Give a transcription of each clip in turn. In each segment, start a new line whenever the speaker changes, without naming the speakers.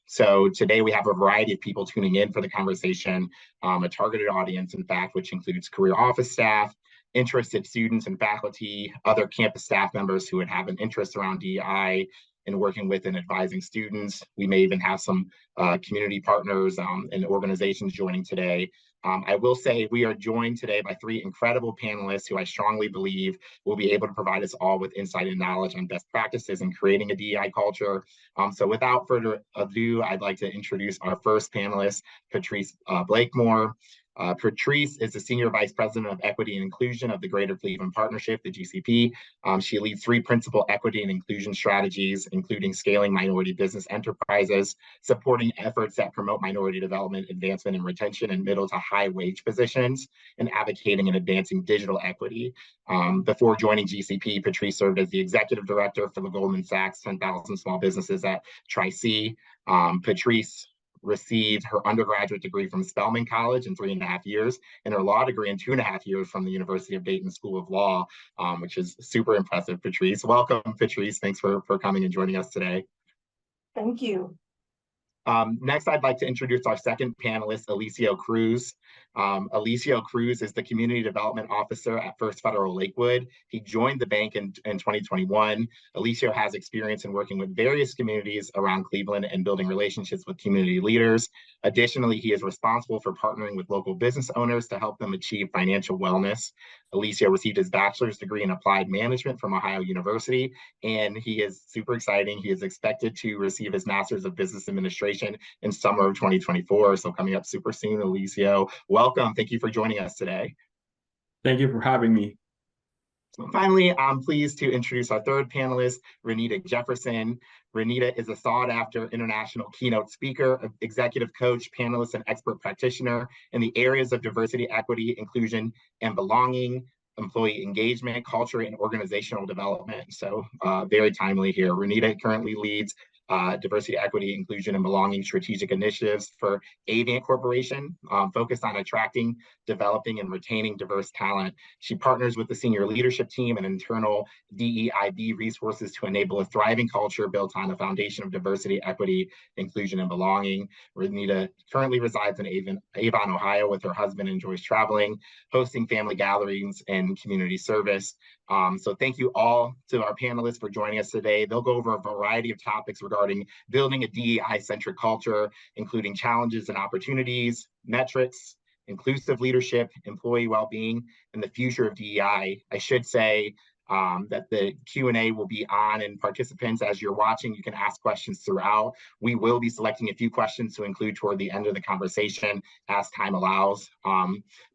So today we have a variety of people tuning in for the conversation, a targeted audience, in fact, which includes career office staff, interested students and faculty, other campus staff members who would have an interest around DEI in working with and advising students. We may even have some community partners and organizations joining today. I will say we are joined today by three incredible panelists who I strongly believe will be able to provide us all with insight and knowledge on best practices in creating a DEI culture. So without further ado, I'd like to introduce our first panelist, Patrice Blakemore. Patrice is the Senior Vice President of Equity and Inclusion of the Greater Cleveland Partnership, the GCP. She leads three principal equity and inclusion strategies, including scaling minority business enterprises, supporting efforts that promote minority development, advancement, and retention in middle to high wage positions, and advocating and advancing digital equity. Before joining GCP, Patrice served as the Executive Director for the Goldman Sachs 10,000 Small Businesses at Tri-C. Patrice received her undergraduate degree from Spelman College in 3.5 years and her law degree in 2.5 years from the University of Dayton School of Law, which is super impressive, Patrice. Welcome, Patrice. Thanks for coming and joining us today.
Thank you.
Next, I'd like to introduce our second panelist, Alicio Cruz. Alicio Cruz is the Community Development Officer at First Federal Lakewood. He joined the bank in 2021. Alicio has experience in working with various communities around Cleveland and building relationships with community leaders. Additionally, he is responsible for partnering with local business owners to help them achieve financial wellness. Alicio received his bachelor's degree in applied management from Ohio University, and he is super exciting. He is expected to receive his master's of business administration in summer of 2024. So coming up super soon, Alicio. Welcome. Thank you for joining us today.
Thank you for having me.
So finally, I'm pleased to introduce our third panelist, Renita Jefferson. Renita is a sought-after international keynote speaker, executive coach, panelist, and expert practitioner in the areas of diversity, equity, inclusion, and belonging, employee engagement, culture, and organizational development. So very timely here. Renita currently leads diversity, equity, inclusion, and belonging strategic initiatives for Avient Corporation, focused on attracting, developing, and retaining diverse talent. She partners with the senior leadership team and internal DEIB resources to enable a thriving culture built on a foundation of diversity, equity, inclusion, and belonging. Renita currently resides in Avon, Ohio, with her husband, enjoys traveling, hosting family gatherings, and community service. So thank you all to our panelists for joining us today. They'll go over a variety of topics regarding building a DEI-centric culture, including challenges and opportunities, metrics, inclusive leadership, employee well-being, and the future of DEI. I should say that the Q&A will be on, and participants, as you're watching, you can ask questions throughout. We will be selecting a few questions to include toward the end of the conversation as time allows.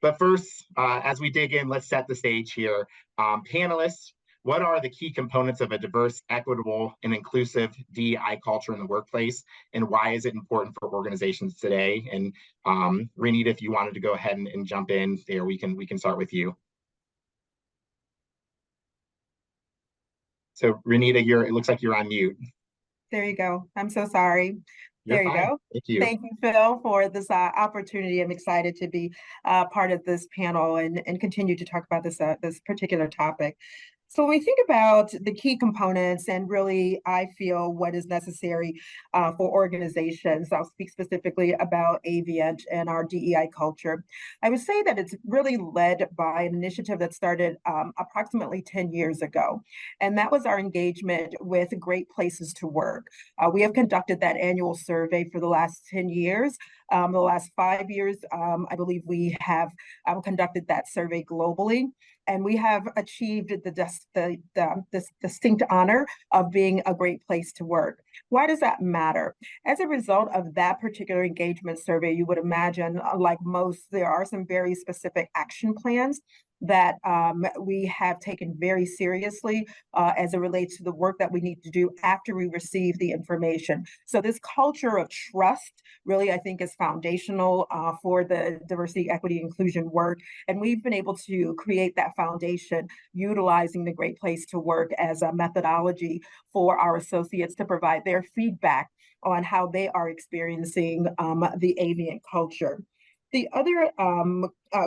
But first, as we dig in, let's set the stage here. Panelists, what are the key components of a diverse, equitable, and inclusive DEI culture in the workplace, and why is it important for organizations today? And Renita, if you wanted to go ahead and jump in there, we can start with you. So Renita, it looks like you're on mute.
There you go. I'm so sorry.
You're
there
fine.
You go.
Thank you.
Thank you, Phil, for this opportunity. I'm excited to be part of this panel and continue to talk about this particular topic. So when we think about the key components and really, I feel what is necessary for organizations, I'll speak specifically about Avient and our DEI culture. I would say that it's really led by an initiative that started approximately 10 years ago. And that was our engagement with Great Places to Work. We have conducted that annual survey for the last 10 years. The last 5 years, I believe we have conducted that survey globally. And we have achieved the distinct honor of being a great place to work. Why does that matter? As a result of that particular engagement survey, you would imagine, like most, there are some very specific action plans that we have taken very seriously as it relates to the work that we need to do after we receive the information. So this culture of trust really, I think, is foundational for the diversity, equity, inclusion work. And we've been able to create that foundation utilizing the Great Place to Work as a methodology for our associates to provide their feedback on how they are experiencing the Avient culture. The other,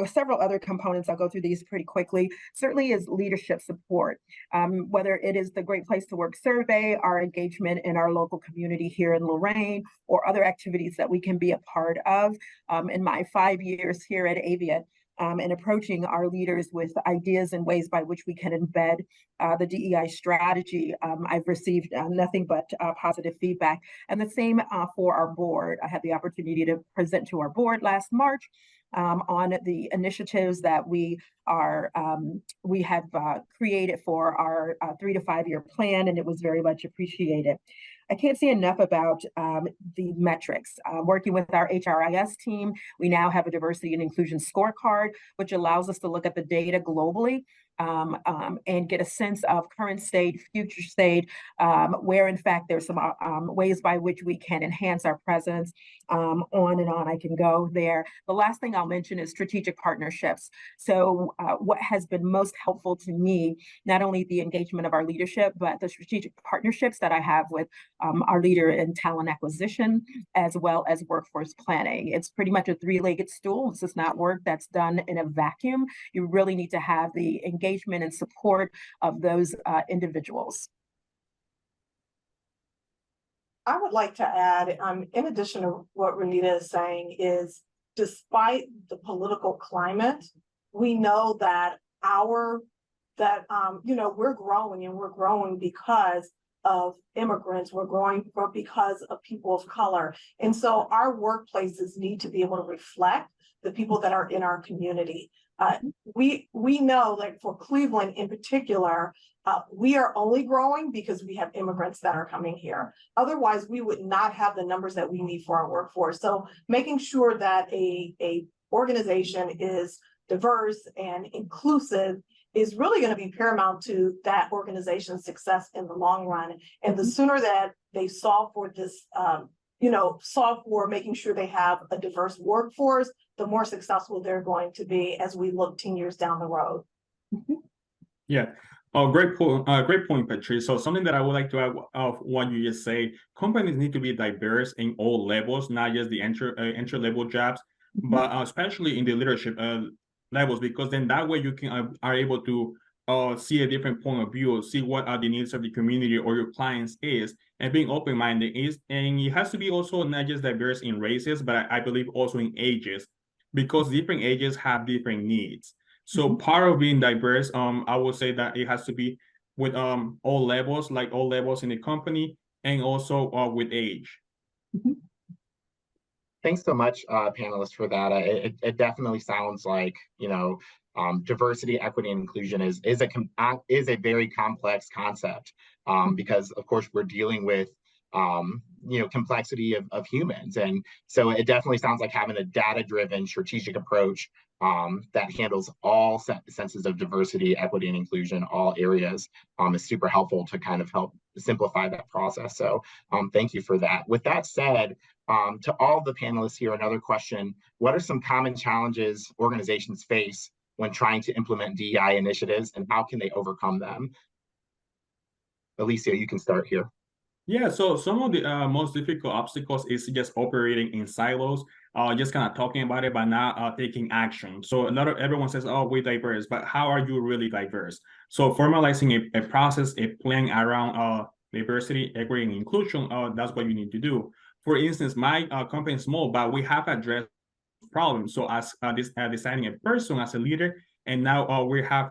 several other components, I'll go through these pretty quickly, certainly is leadership support. Whether it is the Great Place to Work survey, our engagement in our local community here in Lorain, or other activities that we can be a part of. In my 5 years here at Aviat, and approaching our leaders with ideas and ways by which we can embed the DEI strategy, I've received nothing but positive feedback. And the same for our board. I had the opportunity to present to our board last March on the initiatives that we have created for our 3 to 5 year plan, and it was very much appreciated. I can't say enough about the metrics. Working with our HRIS team, we now have a diversity and inclusion scorecard, which allows us to look at the data globally and get a sense of current state, future state, where in fact there's some ways by which we can enhance our presence. On and on I can go there. The last thing I'll mention is strategic partnerships. So what has been most helpful to me, not only the engagement of our leadership, but the strategic partnerships that I have with our leader in talent acquisition, as well as workforce planning. It's pretty much a three-legged stool. This is not work that's done in a vacuum. You really need to have the engagement and support of those individuals.
I would like to add, in addition to what Renita is saying, is despite the political climate, we know that we're growing, and we're growing because of immigrants. We're growing because of people of color. And so our workplaces need to be able to reflect the people that are in our community. We know that for Cleveland in particular, we are only growing because we have immigrants that are coming here. Otherwise, we would not have the numbers that we need for our workforce. So making sure that a organization is diverse and inclusive is really going to be paramount to that organization's success in the long run. And the sooner that they solve for this, solve for making sure they have a diverse workforce, the more successful they're going to be as we look 10 years down the road.
Yeah. Oh, great point, Patrice. So something that I would like to add of what you just say, companies need to be diverse in all levels, not just the entry level jobs, but especially in the leadership levels, because then that way you can are able to see a different point of view, see what are the needs of the community or your clients is, and being open-minded is, and it has to be also not just diverse in races, but I believe also in ages, because different ages have different needs. So part of being diverse, I would say that it has to be with all levels, like all levels in the company, and also with age.
Thanks so much, panelists, for that. It definitely sounds like, diversity, equity, and inclusion is a very complex concept because, of course, we're dealing with complexity of humans, and so it definitely sounds like having a data-driven, strategic approach that handles all senses of diversity, equity, and inclusion, all areas, is super helpful to kind of help simplify that process. So thank you for that. With that said, to all the panelists here, another question: what are some common challenges organizations face when trying to implement DEI initiatives, and how can they overcome them? Alicia, you can start here.
Yeah, so some of the most difficult obstacles is just operating in silos, just kind of talking about it, but not taking action. So everyone says, oh, we're diverse, but how are you really diverse? So formalizing a process, a plan around diversity, equity, and inclusion, that's what you need to do. For instance, my company is small, but we have addressed problems. So as designing a person as a leader, and now we have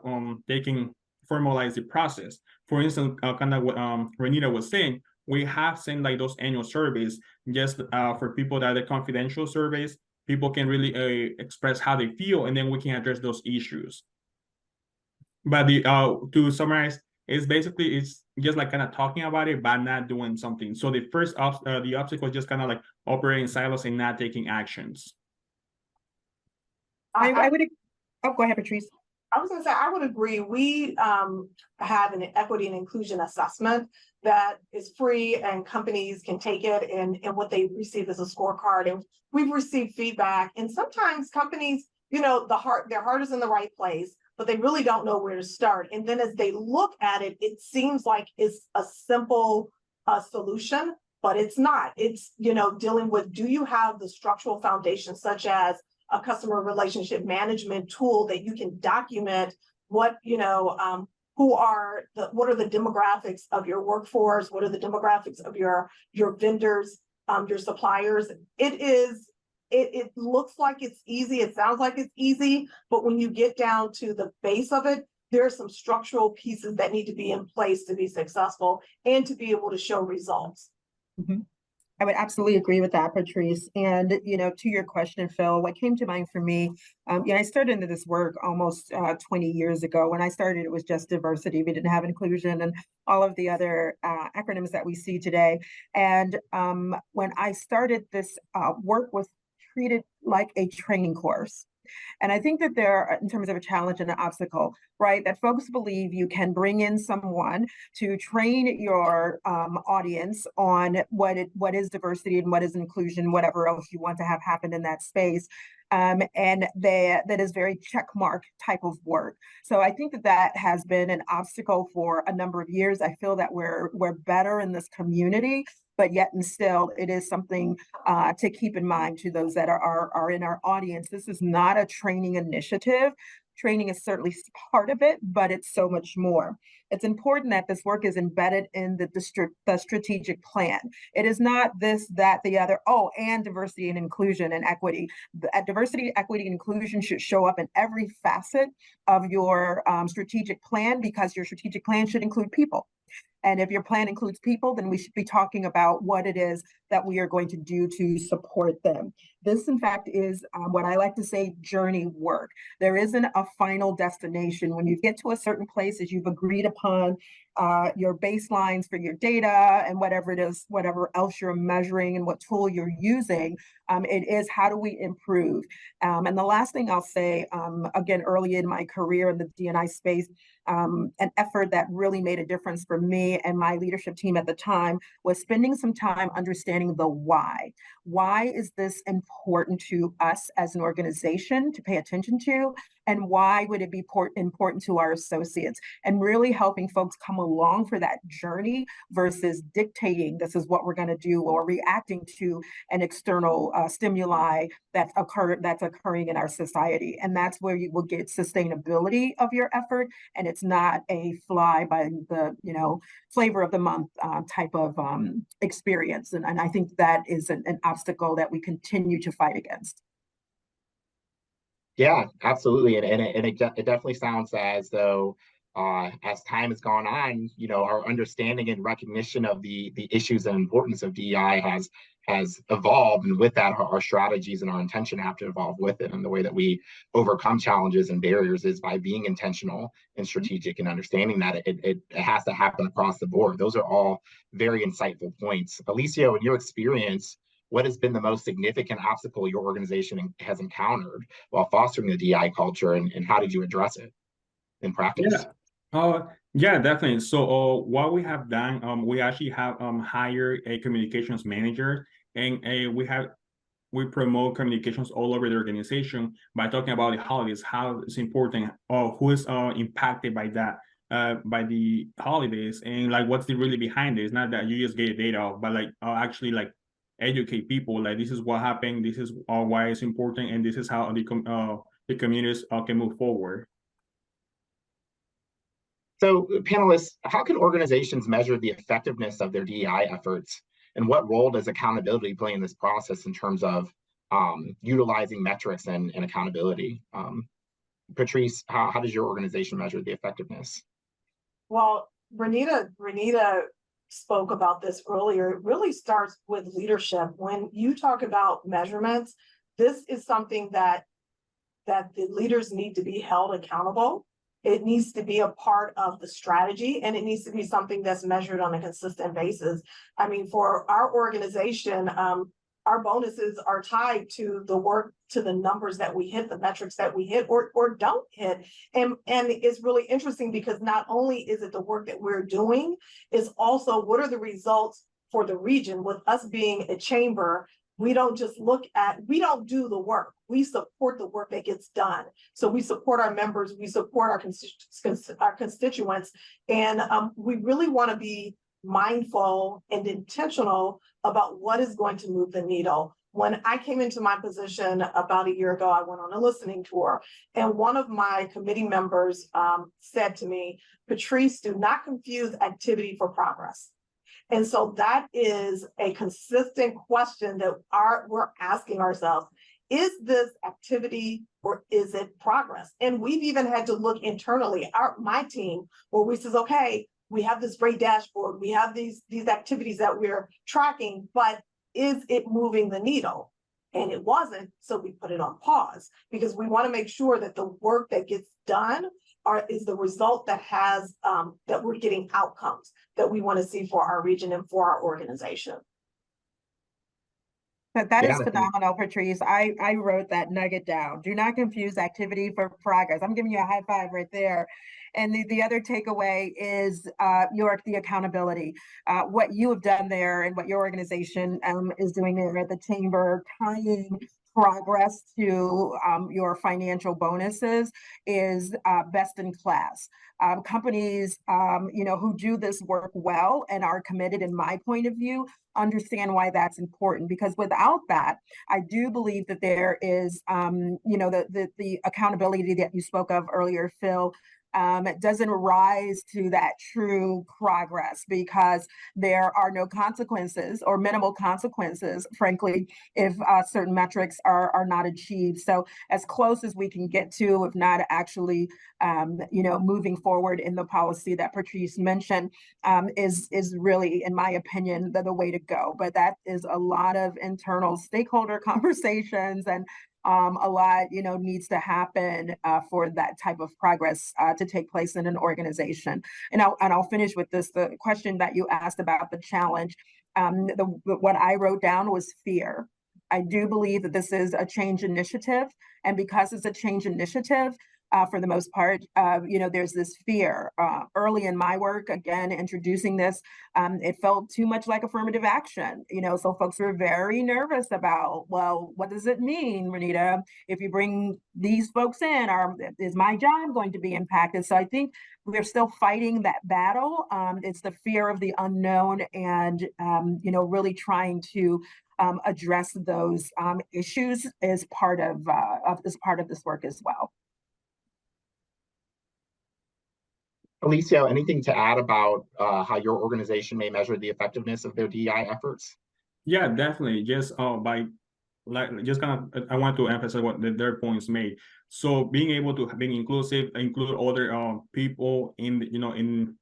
formalized the process. For instance, kind of what Renita was saying, we have sent like those annual surveys just for people that are the confidential surveys. People can really express how they feel, and then we can address those issues. But to summarize, it's just like kind of talking about it, but not doing something. So the first the obstacle is just kind of like operating silos and not taking actions.
I would. Oh, go ahead, Patrice.
I was going to say, I would agree. We have an equity and inclusion assessment that is free, and companies can take it, and what they receive is a scorecard. And we've received feedback, and sometimes companies, their heart is in the right place, but they really don't know where to start. And then as they look at it, it seems like it's a simple solution, but it's not. It's, dealing with, do you have the structural foundation, such as a customer relationship management tool that you can document what, what are the demographics of your workforce, what are the demographics of your vendors, your suppliers. It looks like it's easy, it sounds like it's easy, but when you get down to the base of it, there are some structural pieces that need to be in place to be successful and to be able to show results.
Mm-hmm. I would absolutely agree with that, Patrice. And, to your question, Phil, what came to mind for me, I started into this work almost 20 years ago. When I started, it was just diversity. We didn't have inclusion and all of the other acronyms that we see today. And when I started, this work was treated like a training course. And I think that there, in terms of a challenge and an obstacle, right, that folks believe you can bring in someone to train your audience on what is diversity and what is inclusion, whatever else you want to have happen in that space. And that is very check mark type of work. So I think that has been an obstacle for a number of years. I feel that we're better in this community, but yet and still it is something to keep in mind to those that are in our audience. This is not a training initiative. Training is certainly part of it, but it's so much more. It's important that this work is embedded in the strategic plan. It is not this, that, the other, and diversity and inclusion and equity. Diversity, equity, and inclusion should show up in every facet of your strategic plan, because your strategic plan should include people. And if your plan includes people, then we should be talking about what it is that we are going to do to support them. This, in fact, is what I like to say, journey work. There isn't a final destination. When you get to a certain place, as you've agreed upon your baselines for your data and whatever it is, whatever else you're measuring and what tool you're using, it is how do we improve? And the last thing I'll say, again, early in my career in the D&I space, an effort that really made a difference for me and my leadership team at the time was spending some time understanding the why. Why is this important to us as an organization to pay attention to? And why would it be important to our associates? And really helping folks come along for that journey versus dictating this is what we're going to do or reacting to an external stimuli that's occurring in our society. And that's where you will get sustainability of your effort. And it's not a fly by the flavor of the month type of experience. And I think that is an obstacle that we continue to fight against.
Yeah, absolutely. And it definitely sounds as though as time has gone on, our understanding and recognition of the issues and importance of DEI has evolved. And with that, our strategies and our intention have to evolve with it. And the way that we overcome challenges and barriers is by being intentional and strategic and understanding that it has to happen across the board. Those are all very insightful points. Alicia, in your experience, what has been the most significant obstacle your organization has encountered while fostering the DEI culture, and how did you address it in practice?
Yeah, definitely. So what we have done, we actually have hired a communications manager, and we promote communications all over the organization by talking about the holidays, how it's important, who is impacted by that. By the holidays, and like what's the really behind it. It's not that you just get data, but actually educate people, like this is what happened, this is why it's important, and this is how the communities can move forward.
So panelists, how can organizations measure the effectiveness of their DEI efforts, and what role does accountability play in this process in terms of utilizing metrics and accountability? Patrice, how does your organization measure the effectiveness?
Well, Renita spoke about this earlier. It really starts with leadership. When you talk about measurements, this is something that the leaders need to be held accountable. It needs to be a part of the strategy, and it needs to be something that's measured on a consistent basis. I mean, for our organization, our bonuses are tied to the work, to the numbers that we hit, the metrics that we hit or don't hit. And it's really interesting because not only is it the work that we're doing, is also what are the results for the region. With us being a chamber, we don't just we don't do the work. We support the work that gets done. So we support our members, we support our constituents, and we really want to be mindful and intentional about what is going to move the needle. When I came into my position about a year ago, I went on a listening tour, and one of my committee members said to me, Patrice, do not confuse activity for progress. And so that is a consistent question that we're asking ourselves. Is this activity or is it progress? And we've even had to look internally, my team, where we says, okay, we have this great dashboard, we have these activities that we're tracking, but is it moving the needle? And it wasn't, so we put it on pause because we want to make sure that the work that gets done is the result that has that we're getting outcomes that we want to see for our region and for our organization.
That is phenomenal, Patrice. I wrote that nugget down. Do not confuse activity for progress. I'm giving you a high five right there. And the other takeaway is, York, the accountability. What you have done there and what your organization is doing there at the chamber, tying progress to your financial bonuses is best in class. Companies, who do this work well and are committed, in my point of view, understand why that's important, because without that, I do believe that there is, the accountability that you spoke of earlier, Phil. It doesn't rise to that true progress because there are no consequences or minimal consequences, frankly, if certain metrics are not achieved. So as close as we can get to, if not actually, moving forward in the policy that Patrice mentioned, is really, in my opinion, the way to go. But that is a lot of internal stakeholder conversations, and a lot, needs to happen for that type of progress to take place in an organization. And I'll finish with this: the question that you asked about the challenge. What I wrote down was fear. I do believe that this is a change initiative, and because it's a change initiative, for the most part, there's this fear. Early in my work, again, introducing this, it felt too much like affirmative action. So folks were very nervous about, well, what does it mean, Renita? If you bring these folks in, is my job going to be impacted? So I think we're still fighting that battle. It's the fear of the unknown, and really trying to address those issues as part of this work as well.
Alicia, anything to add about how your organization may measure the effectiveness of their DEI efforts?
Yeah, definitely. Just I want to emphasize what their points made. So being able to being inclusive, include other people in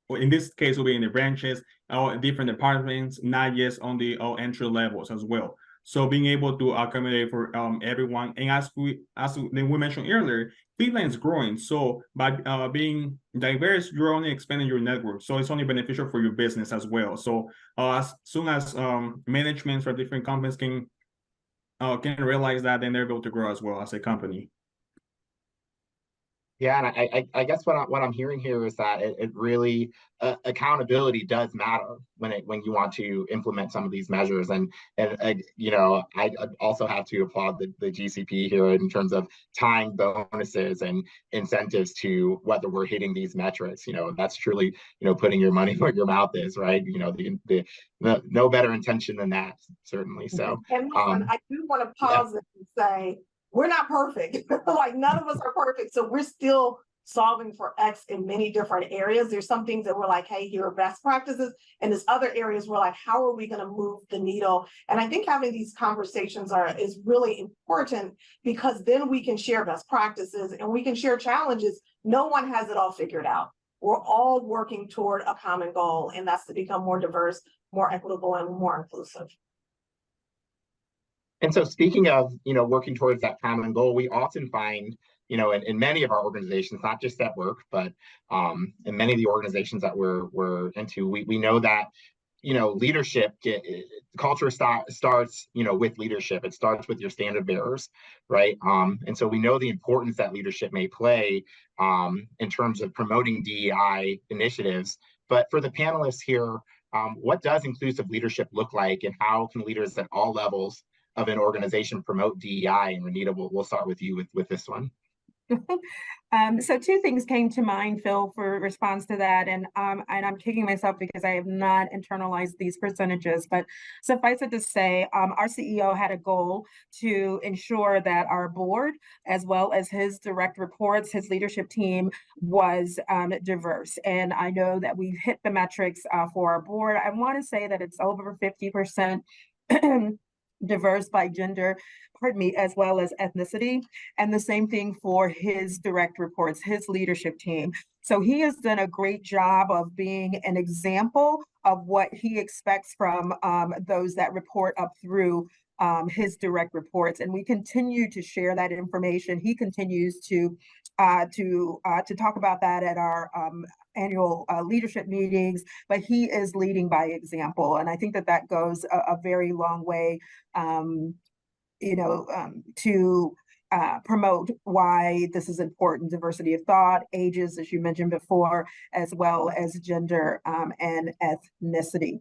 this case will be in the branches or different departments, not just on the entry levels as well. So being able to accommodate for everyone, and as we mentioned earlier, Finland is growing. So by being diverse, you're only expanding your network. So it's only beneficial for your business as well. So as soon as management for different companies can realize that, then they're able to grow as well as a company.
Yeah, and I guess what I'm hearing here is that it really accountability does matter when you want to implement some of these measures, and I also have to applaud the GCP here in terms of tying bonuses and incentives to whether we're hitting these metrics. That's truly putting your money where your mouth is, right? The no better intention than that, certainly. So,
and listen, I do want to pause and say, we're not perfect. Like, none of us are perfect. So we're still solving for X in many different areas. There's some things that we're like, hey, here are best practices. And there's other areas we're like, how are we going to move the needle? And I think having these conversations is really important, because then we can share best practices and we can share challenges. No one has it all figured out. We're all working toward a common goal, and that's to become more diverse, more equitable, and more inclusive.
And so, speaking of working towards that common goal, we often find in many of our organizations, not just at work, but in many of the organizations that we're into, we know that leadership, culture starts with leadership. It starts with your standard bearers, right? And so we know the importance that leadership may play in terms of promoting DEI initiatives. But for the panelists here, what does inclusive leadership look like, and how can leaders at all levels of an organization promote DEI? And Renita, we'll start with you with this one.
So two things came to mind, Phil, for response to that, and I'm kicking myself because I have not internalized these percentages. But suffice it to say, our CEO had a goal to ensure that our board, as well as his direct reports, his leadership team, was diverse. And I know that we've hit the metrics for our board. I want to say that it's over 50% diverse by gender, pardon me, as well as ethnicity. And the same thing for his direct reports, his leadership team. So he has done a great job of being an example of what he expects from those that report up through his direct reports. And we continue to share that information. He continues to talk about that at our annual leadership meetings, but he is leading by example. And I think that that goes a very long way, to promote why this is important: diversity of thought, ages, as you mentioned before, as well as gender and ethnicity.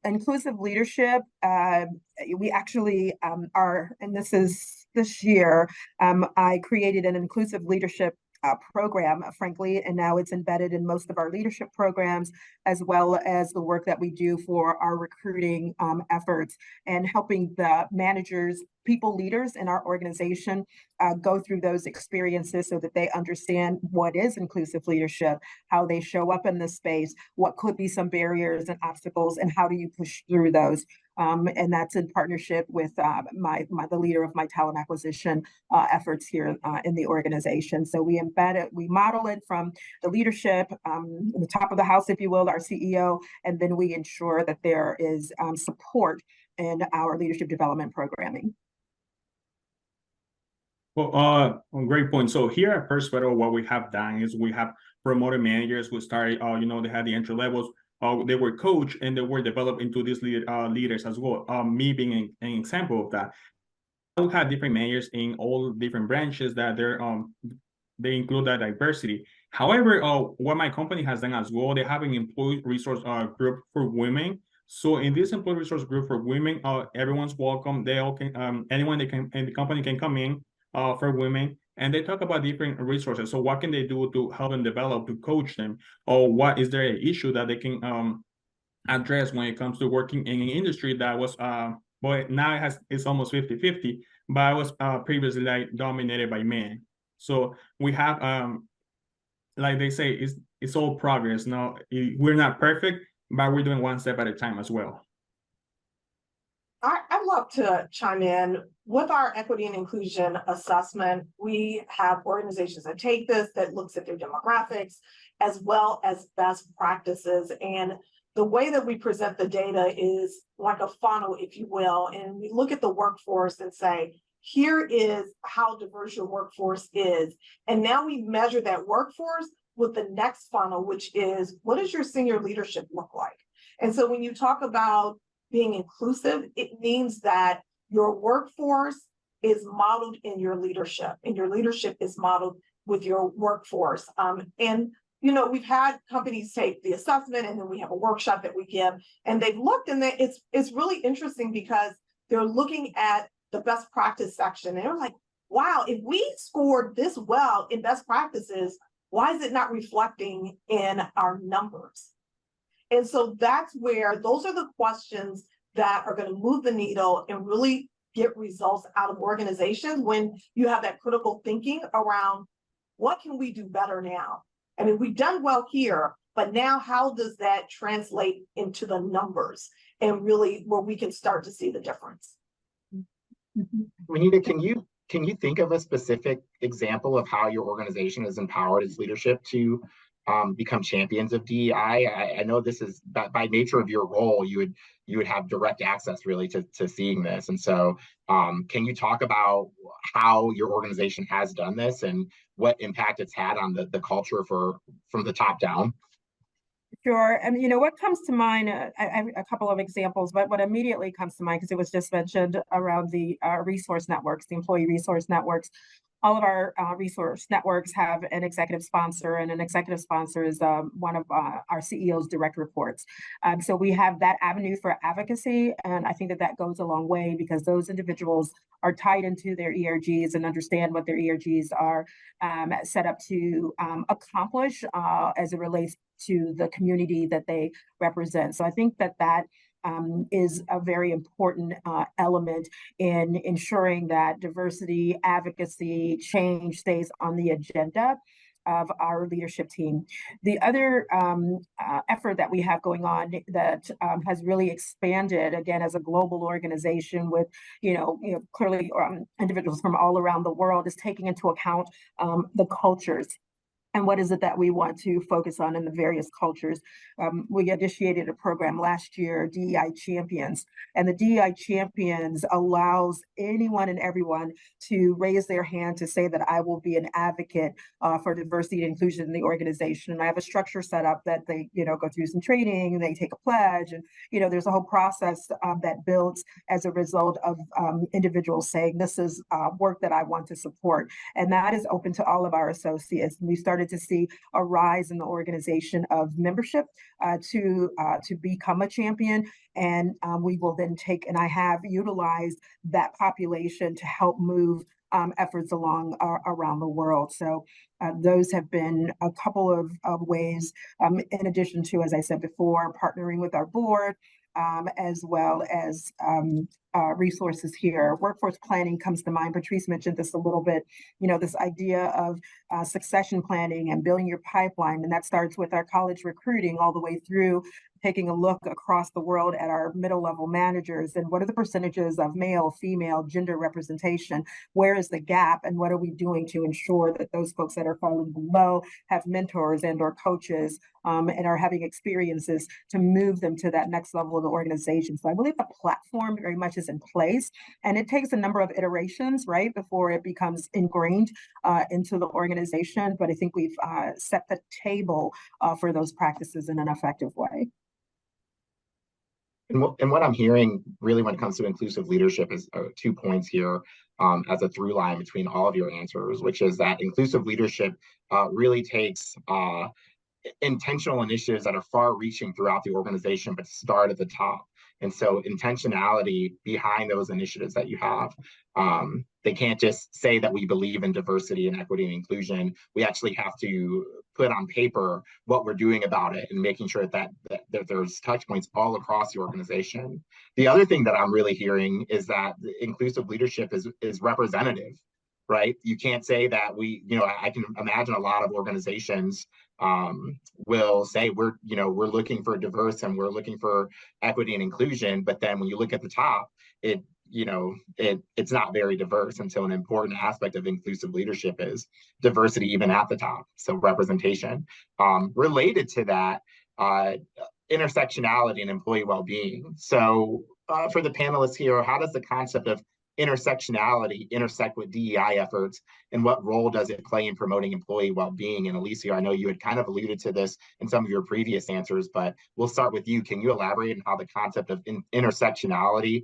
Inclusive leadership, we actually are, and this year, I created an inclusive leadership program, frankly, and now it's embedded in most of our leadership programs, as well as the work that we do for our recruiting efforts and helping the managers, people leaders in our organization go through those experiences so that they understand what is inclusive leadership, how they show up in this space, what could be some barriers and obstacles, and how do you push through those. And that's in partnership with the leader of my talent acquisition efforts here in the organization. So we embed it, we model it from the leadership, the top of the house, if you will, our CEO, and then we ensure that there is support in our leadership development programming.
Well, great point. So here at First Federal, what we have done is we have promoted managers who started, they had the entry levels. They were coached and they were developed into these leaders as well. Me being an example of that. We have different managers in all different branches that they include that diversity. However, what my company has done as well, they have an employee resource group for women. So in this employee resource group for women, everyone's welcome. They all can, anyone that can in the company can come in for women. And they talk about different resources. So what can they do to help them develop, to coach them? Or what is there an issue that they can address when it comes to working in an industry that was, but now it's almost 50-50, but it was previously dominated by men. So we have, like they say, it's all progress. Now, we're not perfect, but we're doing one step at a time as well.
I'd love to chime in. With our equity and inclusion assessment, we have organizations that take this, that looks at their demographics, as well as best practices. And the way that we present the data is like a funnel, if you will. And we look at the workforce and say, here is how diverse your workforce is. And now we measure that workforce with the next funnel, which is, what does your senior leadership look like? And so when you talk about being inclusive, it means that your workforce is modeled in your leadership, and your leadership is modeled with your workforce. And we've had companies take the assessment, and then we have a workshop that we give, and they've looked, and it's really interesting because they're looking at the best practice section, and they're like, wow, if we scored this well in best practices, why is it not reflecting in our numbers? And so that's where those are the questions that are going to move the needle and really get results out of organizations when you have that critical thinking around what can we do better now? I mean, we've done well here, but now how does that translate into the numbers and really where we can start to see the difference?
Renita, can you think of a specific example of how your organization has empowered its leadership to become champions of DEI? I know this is by nature of your role, you would have direct access really to seeing this. And so can you talk about how your organization has done this and what impact it's had on the culture from the top down?
Sure. And what comes to mind, I have a couple of examples, but what immediately comes to mind, because it was just mentioned around the resource networks, the employee resource networks. all of our resource networks have an executive sponsor, and an executive sponsor is one of our CEO's direct reports. So we have that avenue for advocacy, and I think that that goes a long way because those individuals are tied into their ERGs and understand what their ERGs are set up to accomplish as it relates to the community that they represent. So I think that that is a very important element in ensuring that diversity, advocacy, change stays on the agenda of our leadership team. The other effort that we have going on that has really expanded, again, as a global organization with, clearly individuals from all around the world, is taking into account the cultures. And what is it that we want to focus on in the various cultures? We initiated a program last year, DEI Champions, and the DEI Champions allows anyone and everyone to raise their hand to say that I will be an advocate for diversity and inclusion in the organization. And I have a structure set up that they, go through some training, and they take a pledge, and there's a whole process that builds as a result of individuals saying this is work that I want to support, and that is open to all of our associates. And we started to see a rise in the organization of membership to become a champion, and we will then take, and I have utilized that population to help move efforts along around the world. So those have been a couple of ways, in addition to, as I said before, partnering with our board, as well as resources here. Workforce planning comes to mind. Patrice mentioned this a little bit, this idea of succession planning and building your pipeline. And that starts with our college recruiting all the way through taking a look across the world at our middle level managers and what are the percentages of male, female, gender representation? Where is the gap? And what are we doing to ensure that those folks that are falling below have mentors and or coaches and are having experiences to move them to that next level of the organization? So I believe the platform very much is in place, and it takes a number of iterations, right, before it becomes ingrained into the organization. But I think we've set the table for those practices in an effective way.
And what I'm hearing really when it comes to inclusive leadership is 2 points here as a through line between all of your answers, which is that inclusive leadership really takes intentional initiatives that are far reaching throughout the organization, but start at the top. And so intentionality behind those initiatives that you have, they can't just say that we believe in diversity and equity and inclusion. We actually have to put on paper what we're doing about it and making sure that there's touch points all across the organization. The other thing that I'm really hearing is that inclusive leadership is representative, right? You can't say that I can imagine a lot of organizations will say we're looking for diverse and we're looking for equity and inclusion, but then when you look at the top, it's not very diverse. And so an important aspect of inclusive leadership is diversity even at the top. So representation. Related to that, intersectionality and employee well-being. So for the panelists here, how does the concept of intersectionality intersect with DEI efforts, and what role does it play in promoting employee well-being? And Alicia, I know you had kind of alluded to this in some of your previous answers, but we'll start with you. Can you elaborate on how the concept of intersectionality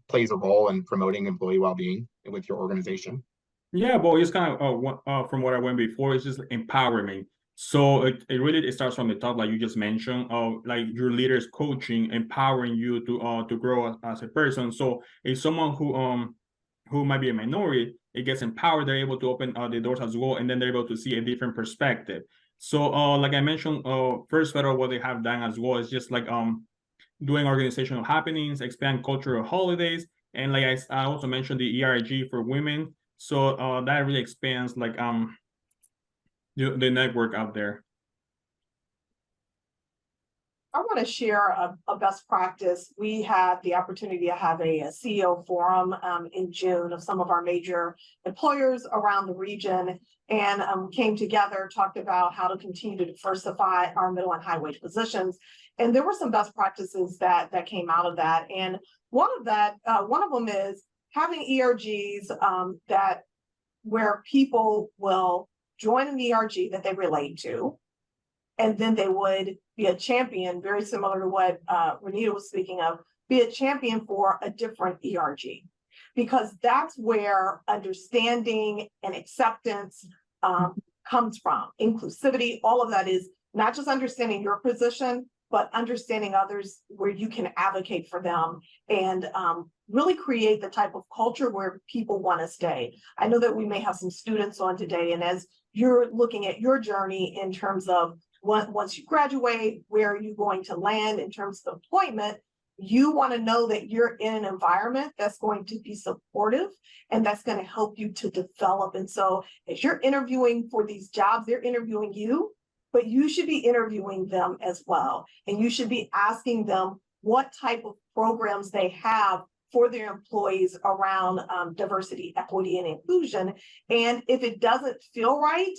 plays a role in promoting employee well-being with your organization?
Yeah, but it's kind of from what I went before, it's just empowerment. So it really starts from the top, like you just mentioned, of like your leaders coaching, empowering you to grow as a person. So if someone who might be a minority, it gets empowered, they're able to open the doors as well, and then they're able to see a different perspective. So like I mentioned, First Federal, what they have done as well is just like doing organizational happenings, expand cultural holidays, and like I also mentioned the ERG for women. So that really expands like the network out there.
I want to share a best practice. We had the opportunity to have a CEO forum in June of some of our major employers around the region, and came together, talked about how to continue to diversify our middle and high wage positions. And there were some best practices that came out of that. And one of them is having ERGs where people will join an ERG that they relate to, and then they would be a champion, very similar to what Renita was speaking of, be a champion for a different ERG. because that's where understanding and acceptance comes from. Inclusivity, all of that is not just understanding your position, but understanding others where you can advocate for them and really create the type of culture where people want to stay. I know that we may have some students on today, and as you're looking at your journey in terms of once you graduate, where are you going to land in terms of employment, you want to know that you're in an environment that's going to be supportive and that's going to help you to develop. And so as you're interviewing for these jobs, they're interviewing you, but you should be interviewing them as well. And you should be asking them what type of programs they have for their employees around diversity, equity, and inclusion. And if it doesn't feel right,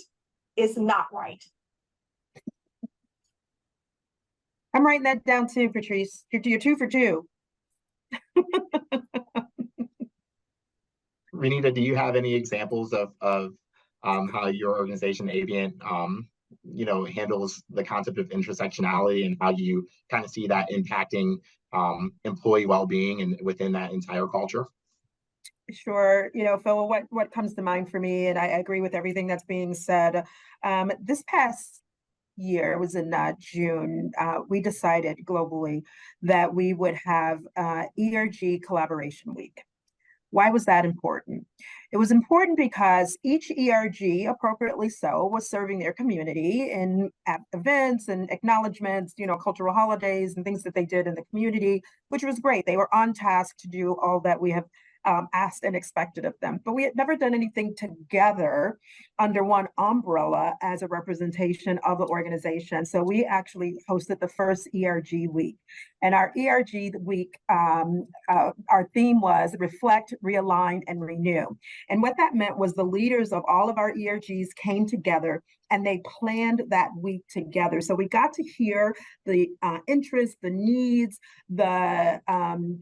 it's not right.
I'm writing that down too, Patrice. You're 2 for 2.
Renita, do you have any examples of how your organization, Avient, handles the concept of intersectionality and how you kind of see that impacting employee well-being and within that entire culture?
Sure. Phil, what comes to mind for me, and I agree with everything that's being said. This past year, it was in June, we decided globally that we would have ERG Collaboration Week. Why was that important? It was important because each ERG, appropriately so, was serving their community in events and acknowledgements, cultural holidays and things that they did in the community, which was great. They were on task to do all that we have asked and expected of them. But we had never done anything together under one umbrella as a representation of the organization. So we actually hosted the first ERG week. And our ERG week, our theme was reflect, realign, and renew. And what that meant was the leaders of all of our ERGs came together and they planned that week together. So we got to hear the interests, the needs, the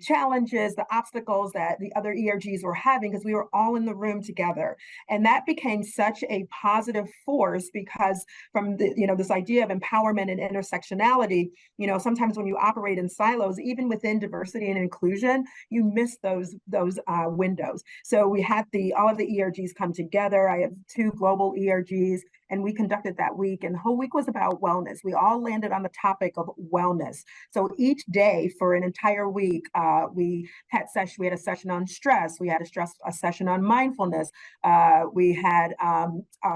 challenges, the obstacles that the other ERGs were having, because we were all in the room together. And that became such a positive force, because from the, this idea of empowerment and intersectionality, sometimes when you operate in silos, even within diversity and inclusion, you miss those windows. So we had all of the ERGs come together. I have 2 global ERGs, and we conducted that week, and the whole week was about wellness. We all landed on the topic of wellness. So each day for an entire week, we had a session on stress. We had a session on mindfulness. We had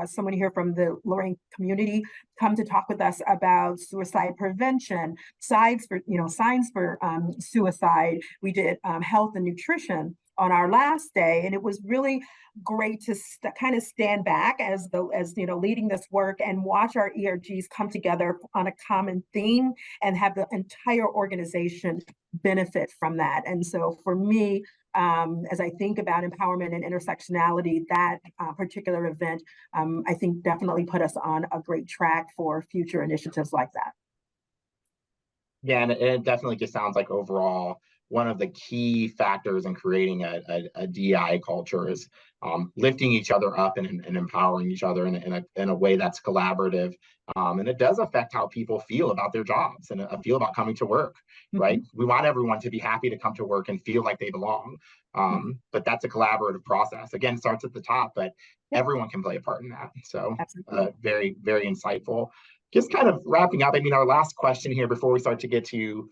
someone here from the Lorraine community come to talk with us about suicide prevention, signs for suicide. We did health and nutrition on our last day, and it was really great to kind of stand back as leading this work and watch our ERGs come together on a common theme and have the entire organization benefit from that. And so for me, as I think about empowerment and intersectionality, that particular event, I think definitely put us on a great track for future initiatives like that.
Yeah, and it definitely just sounds like overall one of the key factors in creating a DEI culture is lifting each other up and empowering each other in a way that's collaborative. And it does affect how people feel about their jobs and feel about coming to work, right? We want everyone to be happy to come to work and feel like they belong. But that's a collaborative process. Again, it starts at the top, but everyone can play a part in that. So very, very insightful. Just kind of wrapping up, our last question here before we start to get to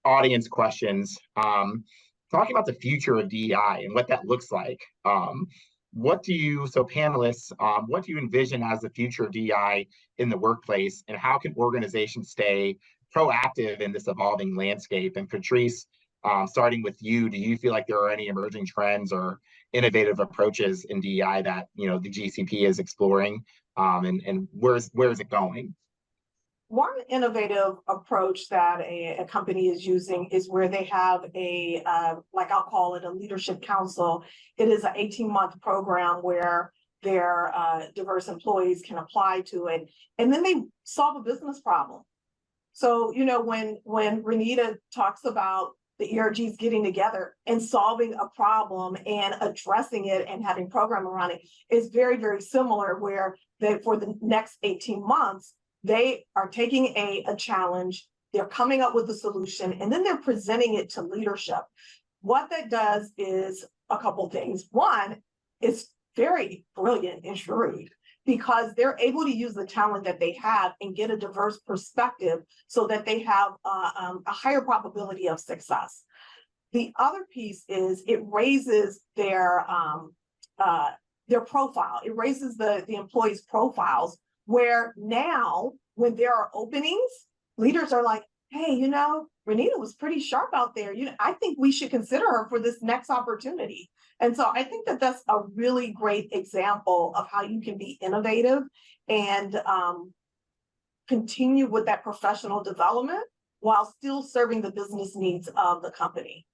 audience questions, talking about the future of DEI and what that looks like. Panelists, what do you envision as the future of DEI in the workplace, and how can organizations stay proactive in this evolving landscape? And Patrice, starting with you, do you feel like there are any emerging trends or innovative approaches in DEI that the GCP is exploring, and where is it going?
One innovative approach that a company is using is where they have I'll call it a leadership council. It is an 18-month program where their diverse employees can apply to it, and then they solve a business problem. So, when Renita talks about the ERGs getting together and solving a problem and addressing it and having program around it is very, very similar, where for the next 18 months, they are taking a challenge, they're coming up with a solution, and then they're presenting it to leadership. What that does is a couple things. One, it's very brilliant and shrewd because they're able to use the talent that they have and get a diverse perspective so that they have a higher probability of success. The other piece is it raises their profile. It raises the employees' profiles where now when there are openings, leaders are like, hey, you know, Renita was pretty sharp out there. You know, I think we should consider her for this next opportunity. And so I think that that's a really great example of how you can be innovative and continue with that professional development while still serving the business needs of the company.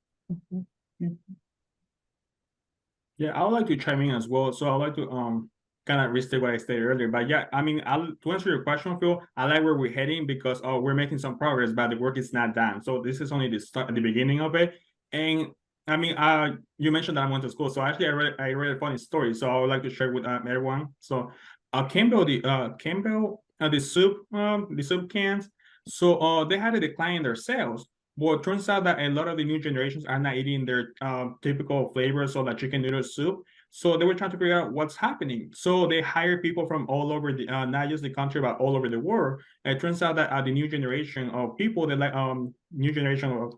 Yeah, I would like to chime in as well. So I would like to kind of restate what I stated earlier. But yeah, I mean, to answer your question, Phil, I like where we're heading because we're making some progress, but the work is not done. So this is only the start, the beginning of it. And I mean, you mentioned that I went to school, so actually I read a funny story. So I would like to share with everyone. So Campbell, the soup cans. So they had a decline in their sales. Well, it turns out that a lot of the new generations are not eating their typical flavors, so like chicken noodle soup. So they were trying to figure out what's happening. So they hire people from all over the, not just the country, but all over the world. And it turns out that the new generation of people, that like new generation of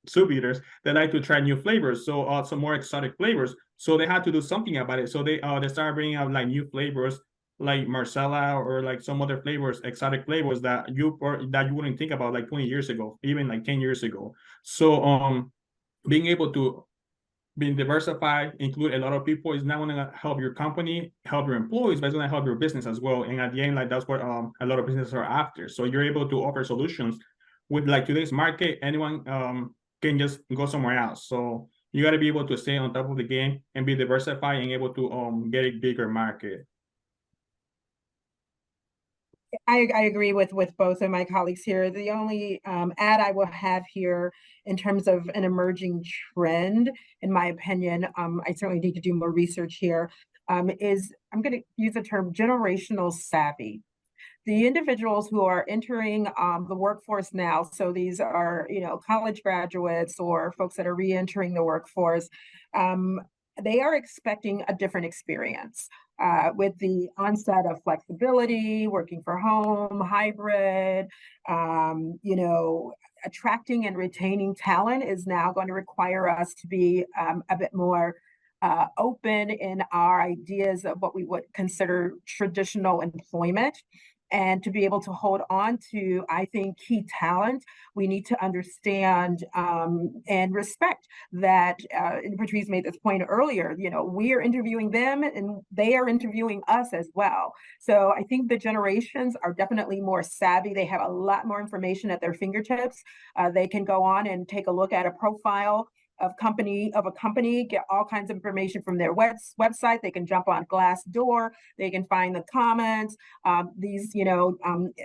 soup eaters, they like to try new flavors. So some more exotic flavors. So they had to do something about it. So they started bringing out like new flavors, like Marcella or like some other flavors, exotic flavors that you wouldn't think about like 20 years ago, even like 10 years ago. So being able to be diversified, include a lot of people is not only going to help your company, help your employees, but it's going to help your business as well. And at the end, like that's what a lot of businesses are after. So you're able to offer solutions with like today's market, anyone can just go somewhere else. So you got to be able to stay on top of the game and be diversified and able to get a bigger market.
I agree with both of my colleagues here. The only add I will have here in terms of an emerging trend, in my opinion, I certainly need to do more research here, is I'm going to use the term generational savvy. The individuals who are entering the workforce now, so these are, you know, college graduates or folks that are re-entering the workforce, they are expecting a different experience. With the onset of flexibility, working from home, hybrid, you know, attracting and retaining talent is now going to require us to be a bit more open in our ideas of what we would consider traditional employment. And to be able to hold on to, I think, key talent, we need to understand and respect that, and Patrice made this point earlier, you know, we are interviewing them and they are interviewing us as well. So I think the generations are definitely more savvy. They have a lot more information at their fingertips. They can go on and take a look at a profile of a company, get all kinds of information from their website. They can jump on Glassdoor. They can find the comments. These, you know,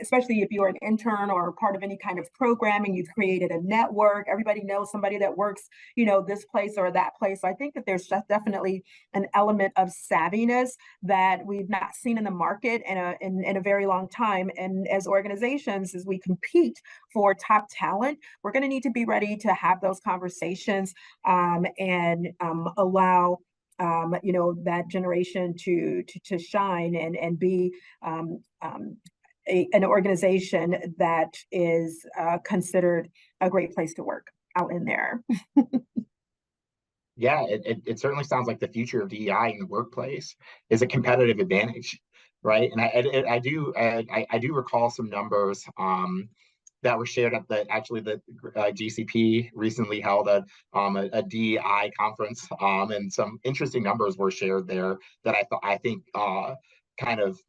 especially if you're an intern or part of any kind of programming, you've created a network. Everybody knows somebody that works, you know, this place or that place. So I think that there's just definitely an element of savviness that we've not seen in the market in a very long time. And as organizations, as we compete for top talent, we're going to need to be ready to have those conversations and allow you know, that generation to shine and be an organization that is considered a great place to work out in there.
Yeah, it certainly sounds like the future of DEI in the workplace is a competitive advantage, right? And I do recall some numbers that were shared at the GCP recently held a DEI conference, and some interesting numbers were shared there that I think kind of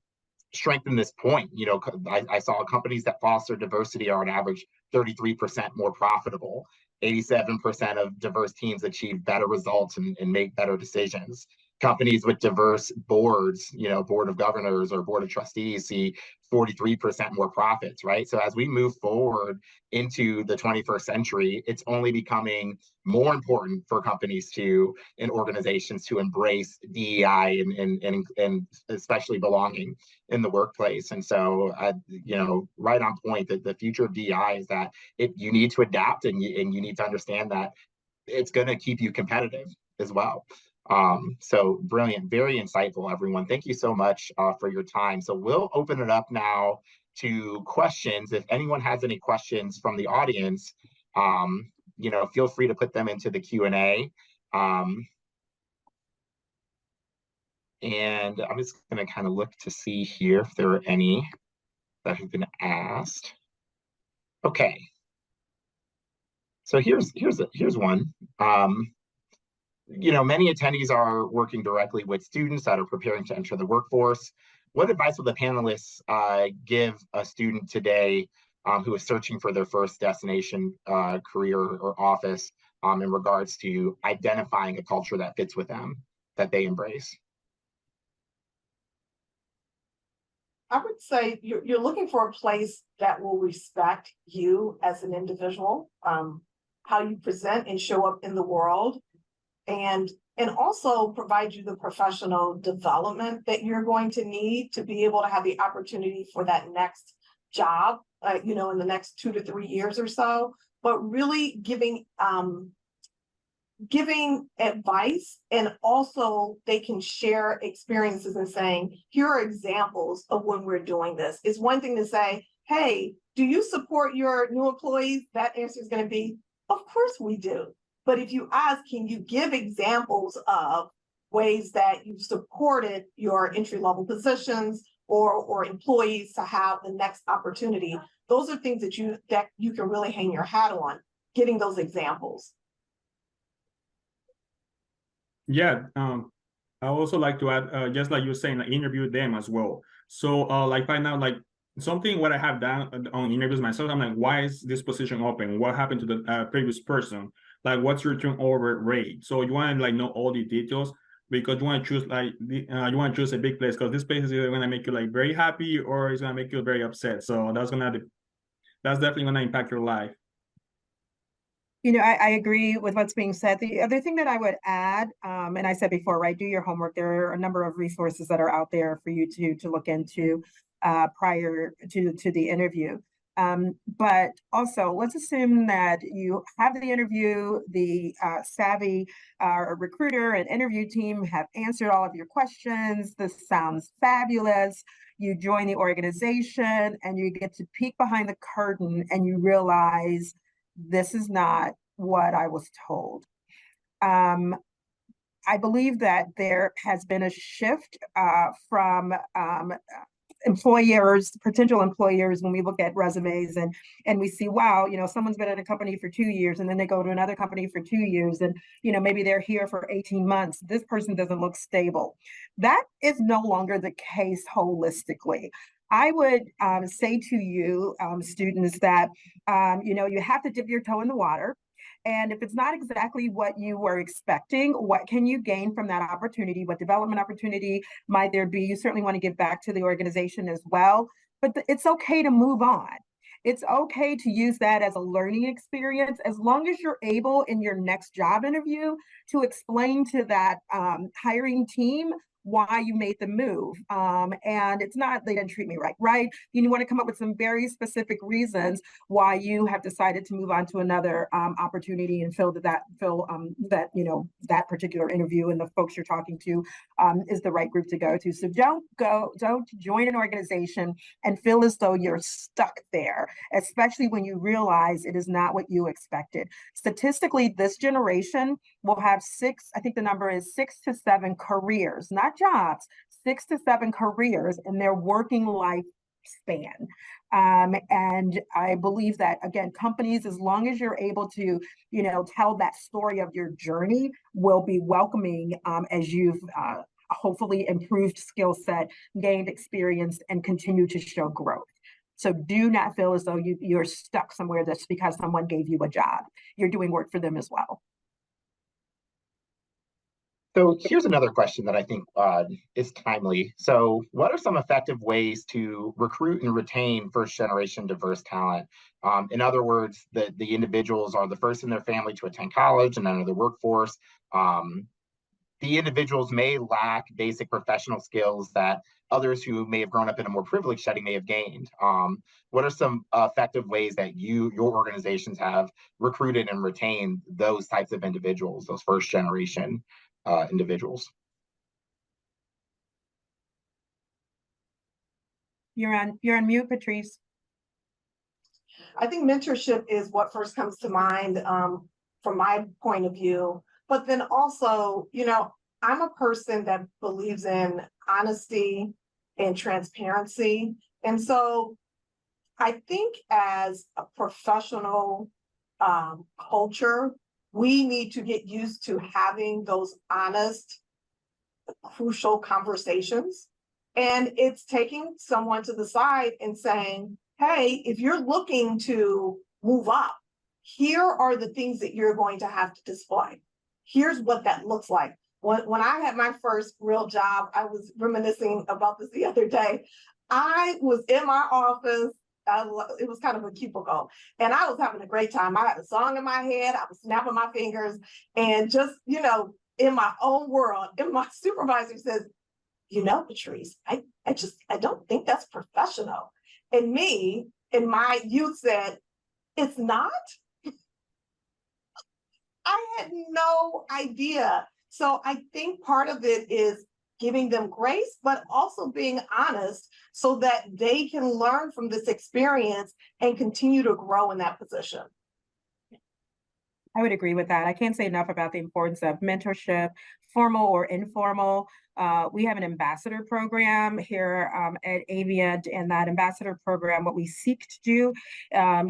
strengthen this point. You know, I saw companies that foster diversity are on average 33% more profitable. 87% of diverse teams achieve better results and make better decisions. Companies with diverse boards, you know, board of governors or board of trustees, see 43% more profits, right? So as we move forward into the 21st century, it's only becoming more important for companies and organizations to embrace DEI and especially belonging in the workplace. And so, you know, right on point, that the future of DEI is that you need to adapt and you need to understand that it's going to keep you competitive. as well. So brilliant, very insightful, everyone. Thank you so much for your time. So we'll open it up now to questions. If anyone has any questions from the audience, feel free to put them into the Q&A. And I'm just going to kind of look to see here if there are any that have been asked. Okay. So here's one. Many attendees are working directly with students that are preparing to enter the workforce. What advice will the panelists give a student today who is searching for their first destination, career, or office in regards to identifying a culture that fits with them, that they embrace?
I would say you're looking for a place that will respect you as an individual, how you present and show up in the world, and also provide you the professional development that you're going to need to be able to have the opportunity for that next job, in the next 2 to 3 years or so, but really giving advice, and also they can share experiences and saying, here are examples of when we're doing this. It's one thing to say, hey, do you support your new employees? That answer is going to be, of course we do. But if you ask, can you give examples of ways that you've supported your entry-level positions or employees to have the next opportunity? Those are things that you can really hang your hat on, getting those examples.
Yeah, I also like to add, just like you're saying, interview them as well. So like right now, like something what I have done on interviews myself, I'm like, why is this position open? What happened to the previous person? Like, what's your turnover rate? So you want to like know all the details, because you want to choose you want to choose a big place, because this place is either going to make you like very happy or it's going to make you very upset. So that's definitely going to impact your life.
I agree with what's being said. The other thing that I would add, and I said before, right, do your homework. There are a number of resources that are out there for you to look into prior to the interview. But also, let's assume that you have the interview, the savvy recruiter and interview team have answered all of your questions. This sounds fabulous. You join the organization and you get to peek behind the curtain and you realize this is not what I was told. I believe that there has been a shift from potential employers, when we look at resumes and we see, wow, someone's been at a company for 2 years and then they go to another company for 2 years and, maybe they're here for 18 months. This person doesn't look stable. That is no longer the case holistically. I would say to you, students, that, you have to dip your toe in the water. And if it's not exactly what you were expecting, what can you gain from that opportunity? What development opportunity might there be? You certainly want to give back to the organization as well, but it's okay to move on. It's okay to use that as a learning experience, as long as you're able in your next job interview to explain to that hiring team why you made the move. And it's not, they didn't treat me right? You want to come up with some very specific reasons why you have decided to move on to another opportunity and feel that particular interview and the folks you're talking to is the right group to go to. So don't join an organization and feel as though you're stuck there, especially when you realize it is not what you expected. Statistically, this generation will have 6 to 7 careers, not jobs, 6 to 7 careers in their working life span. And I believe that, again, companies, as long as you're able to, tell that story of your journey, will be welcoming as you've hopefully improved skill set, gained experience, and continue to show growth. So do not feel as though you're stuck somewhere just because someone gave you a job. You're doing work for them as well.
So here's another question that I think is timely. So what are some effective ways to recruit and retain first-generation diverse talent? In other words, the individuals are the first in their family to attend college and enter the workforce. the individuals may lack basic professional skills that others who may have grown up in a more privileged setting may have gained. What are some effective ways that your organizations have recruited and retained those types of individuals, those first generation individuals?
You're on mute, Patrice.
I think mentorship is what first comes to mind from my point of view. But then also, I'm a person that believes in honesty and transparency. And so I think as a professional culture, we need to get used to having those honest, crucial conversations. And it's taking someone to the side and saying, hey, if you're looking to move up, here are the things that you're going to have to display. Here's what that looks like. When I had my first real job, I was reminiscing about this the other day. I was in my office. It was kind of a cubicle, and I was having a great time. I had a song in my head. I was snapping my fingers and just, in my own world. And my supervisor says, Patrice, I don't think that's professional. And me, in my youth, said, it's not. I had no idea. So I think part of it is giving them grace, but also being honest so that they can learn from this experience and continue to grow in that position.
I would agree with that. I can't say enough about the importance of mentorship, formal or informal. We have an ambassador program here at Avient, and that ambassador program, what we seek to do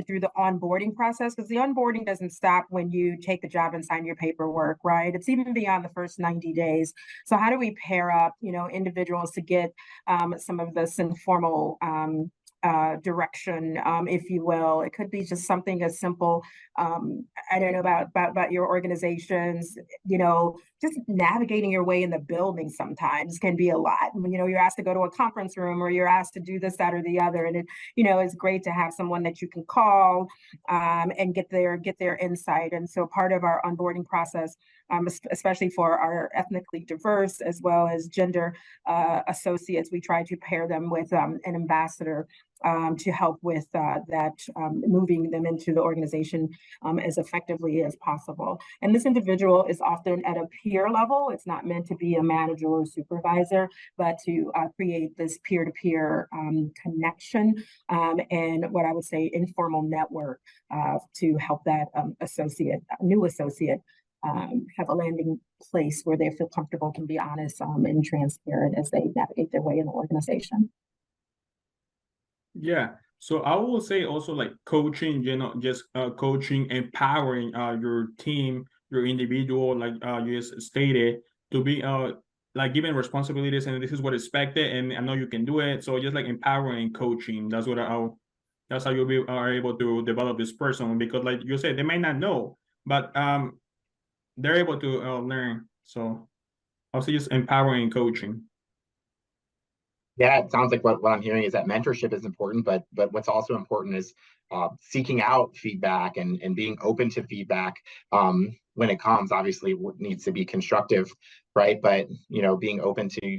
through the onboarding process, because the onboarding doesn't stop when you take the job and sign your paperwork, right? It's even beyond the first 90 days. So how do we pair up, individuals to get some of this informal direction, if you will? It could be just something as simple. I don't know about your organizations, just navigating your way in the building sometimes can be a lot. You're asked to go to a conference room, or you're asked to do this, that, or the other. And it's great to have someone that you can call and get their insight. And so part of our onboarding process, especially for our ethnically diverse as well as gender associates, we try to pair them with an ambassador to help with that, moving them into the organization as effectively as possible. And this individual is often at a peer level. It's not meant to be a manager or supervisor, but to create this peer-to-peer connection and what I would say informal network to help that new associate have a landing place where they feel comfortable, can be honest and transparent as they navigate their way in the organization.
Yeah. So I will say also like coaching, just coaching, empowering your team, your individual, like you just stated, to be like given responsibilities, and this is what is expected, and I know you can do it. So just like empowering, coaching, that's how you are able to develop this person, because like you said, they might not know, but they're able to learn. So I'll say just empowering and coaching.
Yeah, it sounds like what I'm hearing is that mentorship is important, but what's also important is seeking out feedback and being open to feedback when it comes. Obviously, it needs to be constructive, right? But being open to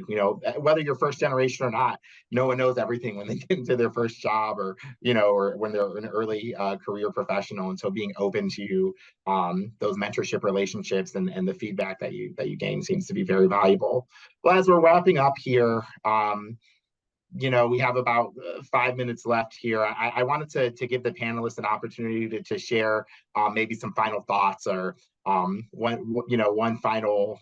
whether you're first generation or not, no one knows everything when they get into their first job, or or when they're an early career professional. And so being open to those mentorship relationships and the feedback that you gain seems to be very valuable. Well, as we're wrapping up here, we have about 5 minutes left here. I wanted to give the panelists an opportunity to share maybe some final thoughts, or one final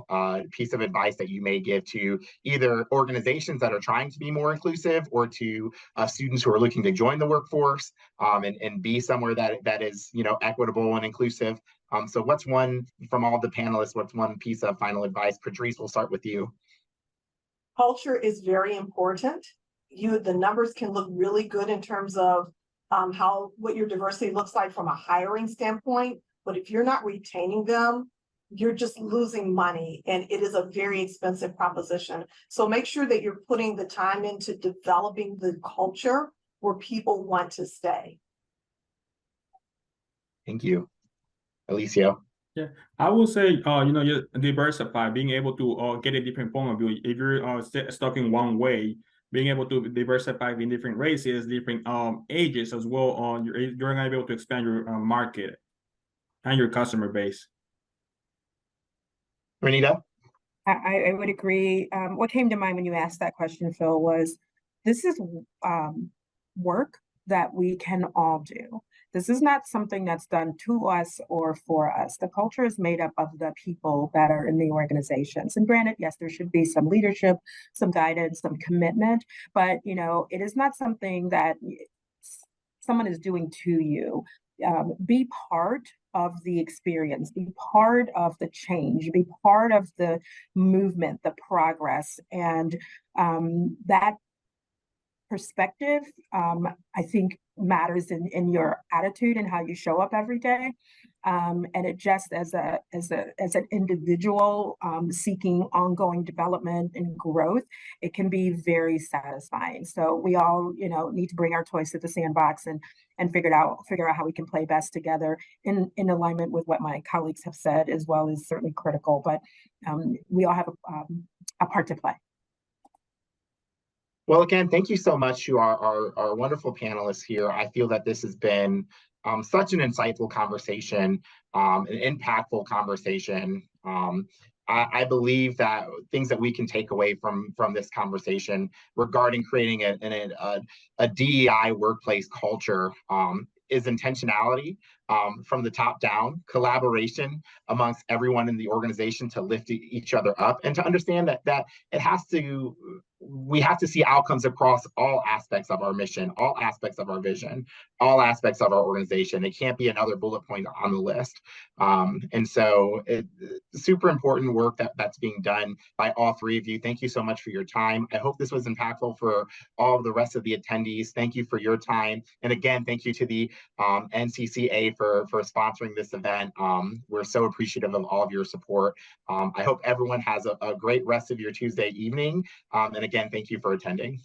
piece of advice that you may give to either organizations that are trying to be more inclusive, or to students who are looking to join the workforce and be somewhere that is equitable and inclusive. So what's one, from all the panelists, what's one piece of final advice? Patrice, we'll start with you.
Culture is very important. The numbers can look really good in terms of what your diversity looks like from a hiring standpoint, but if you're not retaining them, you're just losing money, and it is a very expensive proposition. So make sure that you're putting the time into developing the culture where people want to stay.
Thank you. Alicia.
Yeah, I will say, you diversify, being able to get a different point of view. If you're stuck in one way, being able to diversify in different races, different ages as well, you're going to be able to expand your market and your customer base.
Renita?
I would agree. What came to mind when you asked that question, Phil, was this is work that we can all do. This is not something that's done to us or for us. The culture is made up of the people that are in the organizations. And granted, yes, there should be some leadership, some guidance, some commitment, but it is not something that someone is doing to you. Be part of the experience, be part of the change, be part of the movement, the progress, and that perspective, I think, matters in your attitude and how you show up every day. And it just as an individual seeking ongoing development and growth, it can be very satisfying. So we all, need to bring our toys to the sandbox and figure out how we can play best together in alignment with what my colleagues have said, as well, is certainly critical. But we all have a part to play.
Well, again, thank you so much to our wonderful panelists here. I feel that this has been such an insightful conversation, an impactful conversation. I believe that things that we can take away from this conversation regarding creating a DEI workplace culture is intentionality from the top down, collaboration amongst everyone in the organization to lift each other up, and to understand that we have to see outcomes across all aspects of our mission, all aspects of our vision, all aspects of our organization. It can't be another bullet point on the list. And so super important work that's being done by all three of you. Thank you so much for your time. I hope this was impactful for all of the rest of the attendees. Thank you for your time. And again, thank you to the NCCA for sponsoring this event. We're so appreciative of all of your support. I hope everyone has a great rest of your Tuesday evening. And again, thank you for attending.